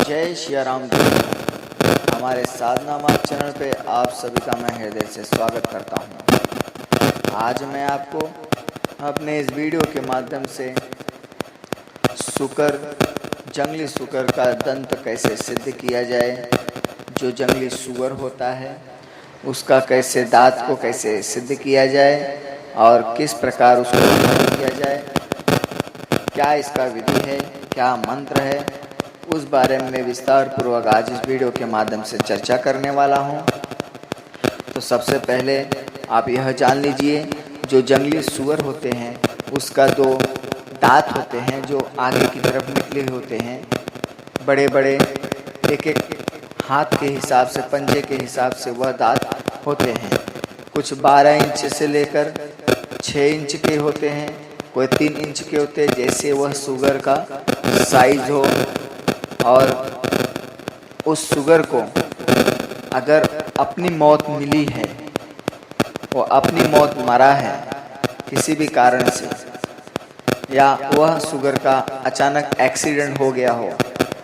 जय सिया राम जी। हमारे साधना मार्ग चैनल पे आप सभी का मैं हृदय से स्वागत करता हूँ। आज मैं आपको अपने इस वीडियो के माध्यम से जंगली सुकर का दंत कैसे सिद्ध किया जाए, जो जंगली सुअर होता है उसका कैसे दांत को कैसे सिद्ध किया जाए और किस प्रकार उसको सिद्ध किया जाए, क्या इसका विधि है, क्या मंत्र है, उस बारे में विस्तार पूर्वक आज इस वीडियो के माध्यम से चर्चा करने वाला हूं। तो सबसे पहले आप यह जान लीजिए, जो जंगली सुअर होते हैं उसका दो दांत होते हैं जो आगे की तरफ निकले होते हैं, बड़े बड़े एक एक हाथ के हिसाब से, पंजे के हिसाब से वह दांत होते हैं। कुछ 12 इंच से लेकर 6 इंच के होते हैं, कोई 3 इंच के होते हैं, जैसे वह सुअर का साइज हो। और उस सुअर को अगर अपनी मौत मिली है, वो अपनी मौत मरा है किसी भी कारण से, या वह सुअर का अचानक एक्सीडेंट हो गया हो,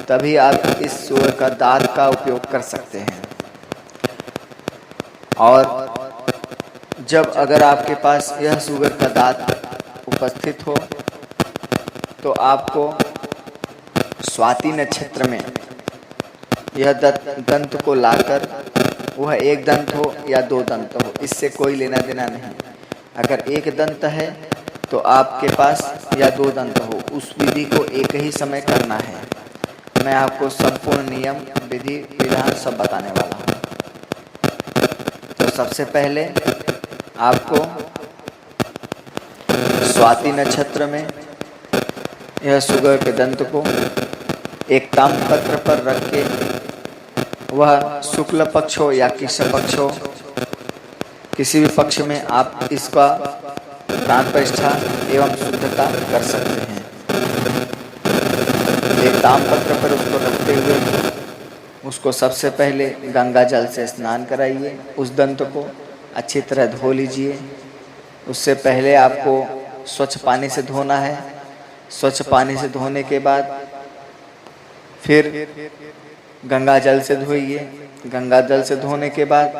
तभी आप इस सुअर का दांत का उपयोग कर सकते हैं। और जब अगर आपके पास यह सुअर का दांत उपस्थित हो तो आपको स्वाति नक्षत्र में यह दंत को लाकर, वह एक दंत हो या 2 दंत हो, इससे कोई लेना देना नहीं। अगर एक दंत है तो आपके पास या 2 दंत हो, उस विधि को एक ही समय करना है। मैं आपको संपूर्ण नियम, विधि, विधान सब बताने वाला हूँ। तो सबसे पहले आपको स्वाति नक्षत्र में यह सुअर के दंत को एक ताम्रपत्र पर रख के, वह शुक्ल पक्ष हो या कृष्ण पक्ष हो, किसी भी पक्ष में आप इसका प्राण प्रतिष्ठा एवं शुद्धता कर सकते हैं। एक ताम्रपत्र पर उसको रखते हुए उसको सबसे पहले गंगा जल से स्नान कराइए। उस दंत को अच्छी तरह धो लीजिए। उससे पहले आपको स्वच्छ पानी से धोना है। स्वच्छ पानी से धोने के बाद फिर गंगा जल से धोइए। गंगा जल से धोने के बाद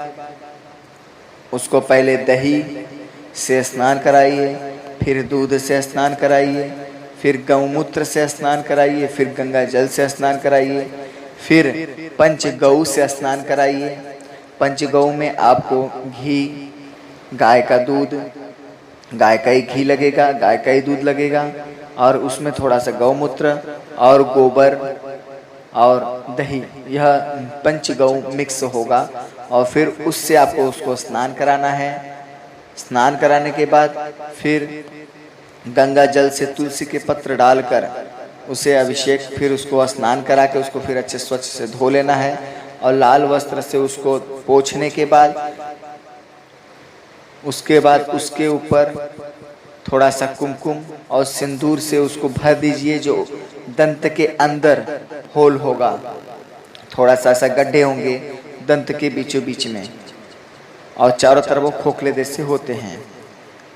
उसको पहले दही से स्नान कराइए, फिर दूध से स्नान कराइए, फिर गौमूत्र से स्नान कराइए, फिर गंगा जल से स्नान कराइए, फिर पंचगौ से स्नान कराइए। पंचगौ में आपको घी, गाय का दूध, गाय का ही घी लगेगा, गाय का ही दूध लगेगा, और उसमें थोड़ा सा गौमूत्र और गोबर और दही, यह पंचगौ मिक्स होगा। और फिर उससे आपको उसको स्नान कराना है। स्नान कराने के बाद फिर गंगा जल से तुलसी के पत्र डालकर उसे अभिषेक, फिर उसको स्नान करा के उसको फिर अच्छे स्वच्छ से धो लेना है। और लाल वस्त्र से उसको पोंछने के बाद उसके ऊपर थोड़ा सा कुमकुम और सिंदूर से उसको भर दीजिए। जो दंत के अंदर होल होगा, थोड़ा सा ऐसा गड्ढे होंगे दंत के बीचों बीच में, और चारों तरफ वो खोखले जैसे होते हैं,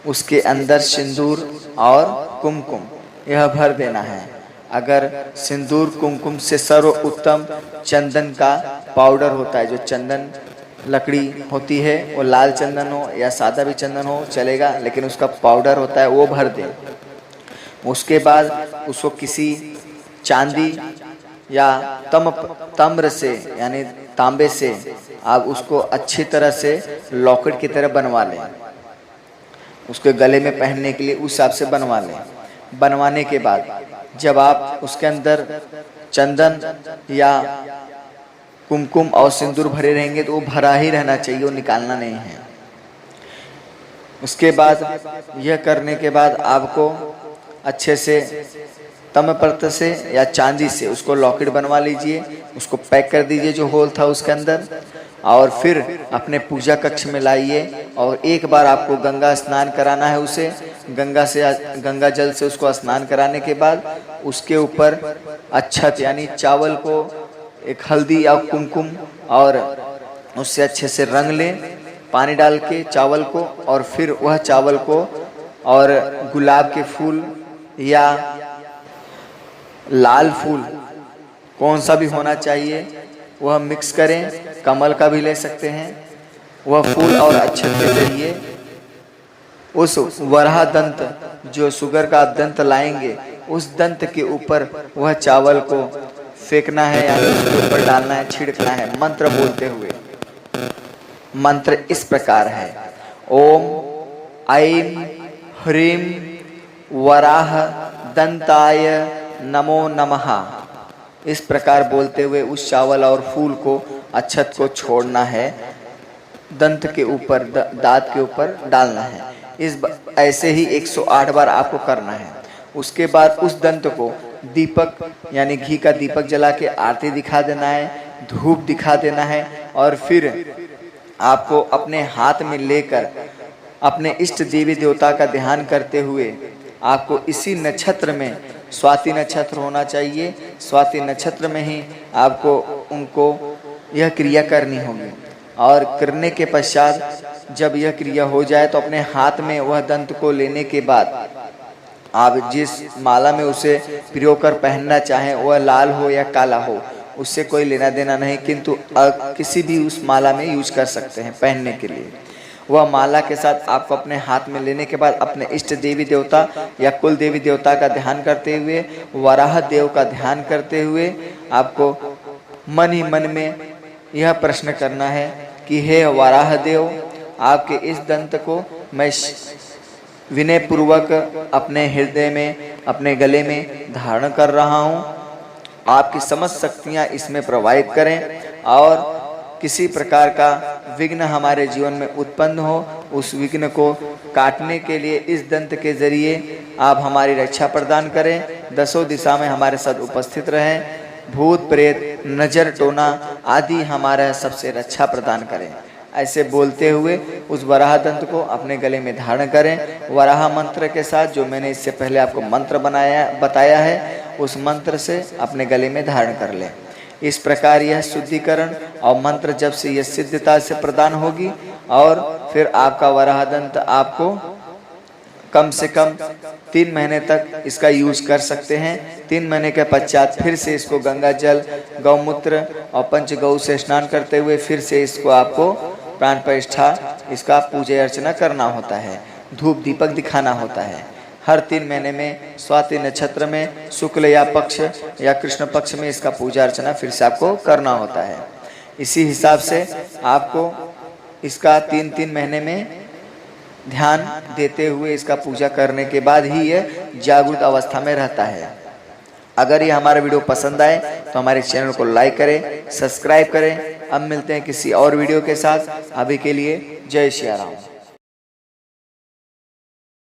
उसके अंदर सिंदूर और कुमकुम यह भर देना है। अगर सिंदूर कुमकुम से सर्वोत्तम चंदन का पाउडर होता है, जो चंदन लकड़ी होती है, वो लाल चंदन हो या सादा भी चंदन हो चलेगा, लेकिन उसका पाउडर होता है वो भर दें। उसके बाद उसको किसी चांदी या तम्र से यानी तांबे से आप उसको अच्छी तरह से लॉकेट की तरह बनवा लें। उसके गले में पहनने के लिए उस हिसाब से बनवा लें। बनवाने के बाद जब आप उसके अंदर चंदन या कुमकुम और सिंदूर भरे रहेंगे तो वो भरा ही रहना चाहिए, वो निकालना नहीं है। उसके बाद यह करने के बाद आपको अच्छे से ताम्रपत्र से या चांदी से उसको लॉकेट बनवा लीजिए। उसको पैक कर दीजिए जो होल था उसके अंदर, और फिर अपने पूजा कक्ष में लाइए। और एक बार आपको गंगा स्नान कराना है उसे। गंगा जल से उसको स्नान कराने के बाद उसके ऊपर अक्षत यानी चावल को एक हल्दी या कुमकुम और उससे अच्छे से रंग लें पानी डाल के चावल को। और फिर वह चावल को और गुलाब के फूल या लाल फूल कौन सा भी होना चाहिए वह मिक्स करें। कमल का भी ले सकते हैं। वह फूल और अक्षत के जरिए उस वराह दंत, जो शुगर का आप दंत लाएंगे, उस दंत के ऊपर वह चावल को फेंकना है, यानी उसके ऊपर डालना है, छिड़कना है मंत्र बोलते हुए। मंत्र इस प्रकार है, ओम ऐं ह्रीं वराह दंताय नमो नमः। इस प्रकार बोलते हुए उस चावल और फूल को, अक्षत को छोड़ना है, दंत के ऊपर, दांत के ऊपर डालना है। ऐसे ही 108 बार आपको करना है। उसके बाद उस दंत को दीपक यानी घी का दीपक जला के आरती दिखा देना है, धूप दिखा देना है, और फिर आपको अपने हाथ में लेकर अपने इष्ट देवी देवता का ध्यान करते हुए आपको इसी नक्षत्र में, स्वाति नक्षत्र होना चाहिए, स्वाति नक्षत्र में ही आपको उनको यह क्रिया करनी होगी। और करने के पश्चात जब यह क्रिया हो जाए तो अपने हाथ में वह दंत को लेने के बाद आप जिस माला में उसे प्रयोग कर पहनना चाहें, वह लाल हो या काला हो, उससे कोई लेना देना नहीं, किंतु किसी भी उस माला में यूज कर सकते हैं पहनने के लिए। वह माला के साथ आपको अपने हाथ में लेने के बाद अपने इष्ट देवी देवता या कुल देवी देवता का ध्यान करते हुए, वराह देव का ध्यान करते हुए आपको मन ही मन में यह प्रश्न करना है कि हे वराह देव, आपके इस दंत को मैं विनय पूर्वक अपने हृदय में, अपने गले में धारण कर रहा हूँ। आपकी समस्त शक्तियाँ इसमें प्रवाहित करें, और किसी प्रकार का विघ्न हमारे जीवन में उत्पन्न हो, उस विघ्न को काटने के लिए इस दंत के जरिए आप हमारी रक्षा प्रदान करें। दसों दिशा में हमारे साथ उपस्थित रहें। भूत प्रेत नजर टोना आदि हमारा सबसे रक्षा प्रदान करें। ऐसे बोलते हुए उस वराह दंत को अपने गले में धारण करें। वराह मंत्र के साथ, जो मैंने इससे पहले आपको मंत्र बताया है, उस मंत्र से अपने गले में धारण कर लें। इस प्रकार यह शुद्धिकरण और मंत्र जब से यह सिद्धता से प्रदान होगी, और फिर आपका वराह दंत आपको कम से कम 3 महीने तक इसका यूज कर सकते हैं। 3 महीने के पश्चात फिर से इसको गंगा जल, गौमूत्र और पंचगौ से स्नान करते हुए फिर से इसको आपको प्राण प्रतिष्ठा, इसका पूजा अर्चना करना होता है, धूप दीपक दिखाना होता है। हर 3 महीने में स्वाति नक्षत्र में शुक्ल या पक्ष या कृष्ण पक्ष में इसका पूजा अर्चना फिर से आपको करना होता है। इसी हिसाब से आपको इसका 3-3 महीने में ध्यान देते हुए इसका पूजा करने के बाद ही यह जागृत अवस्था में रहता है। अगर ये हमारा वीडियो पसंद आए तो हमारे चैनल को लाइक करें, सब्सक्राइब करें। अब मिलते हैं किसी और वीडियो के साथ। अभी के लिए जय श्री राम।